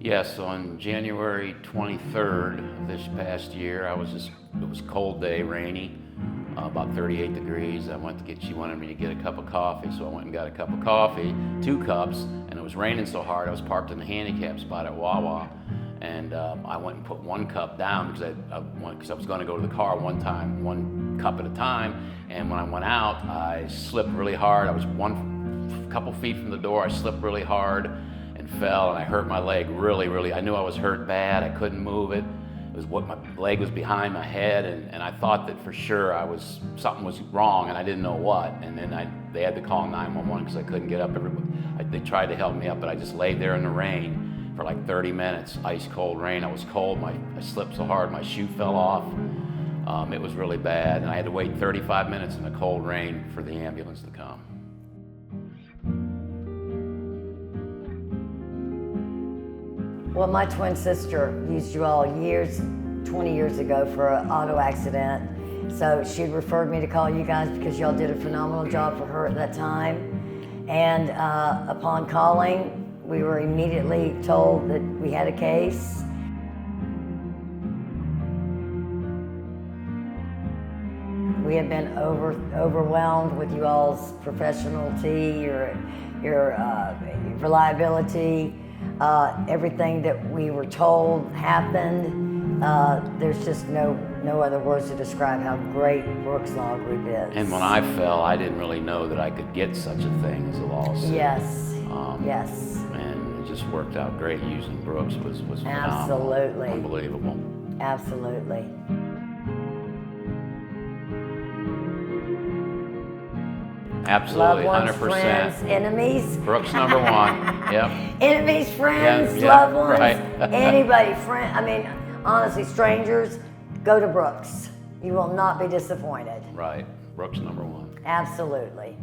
Yes, on January 23rd of this past year, it was a cold day, rainy, about 38 degrees. She wanted me to get a cup of coffee, so I went and got a cup of coffee, 2 cups, and it was raining so hard I was parked in the handicap spot at Wawa. And I went and put 1 cup down because I was going to go to the car 1 cup at a time. And when I went out, I slipped really hard. I was a couple feet from the door. I slipped really hard and fell, and I hurt my leg really. I knew I was hurt bad. I couldn't move it. My leg was behind my head, and I thought that for sure something was wrong, and I didn't know what. And then they had to call 911 because I couldn't get up. They tried to help me up, but I just laid there in the rain for like 30 minutes, ice cold rain. I was cold. I slipped so hard, my shoe fell off. It was really bad, and I had to wait 35 minutes in the cold rain for the ambulance to come. Well, my twin sister used you all 20 years ago for an auto accident. So she referred me to call you guys because y'all did a phenomenal job for her at that time. And upon calling, we were immediately told that we had a case. We have been overwhelmed with you all's professionality, your reliability. Everything that we were told happened. There's just no other words to describe how great Brooks Law Group is. And when I fell, I didn't really know that I could get such a thing as a lawsuit. Yes, yes. And it just worked out great. Using Brooks was phenomenal. Absolutely. Unbelievable. Absolutely. Absolutely, Loved ones, 100%. friends, enemies. Brooks #1. Yep. Enemies, friends, Yeah, loved ones, right. anybody, honestly, strangers, go to Brooks. You will not be disappointed. Right. Brooks #1. Absolutely.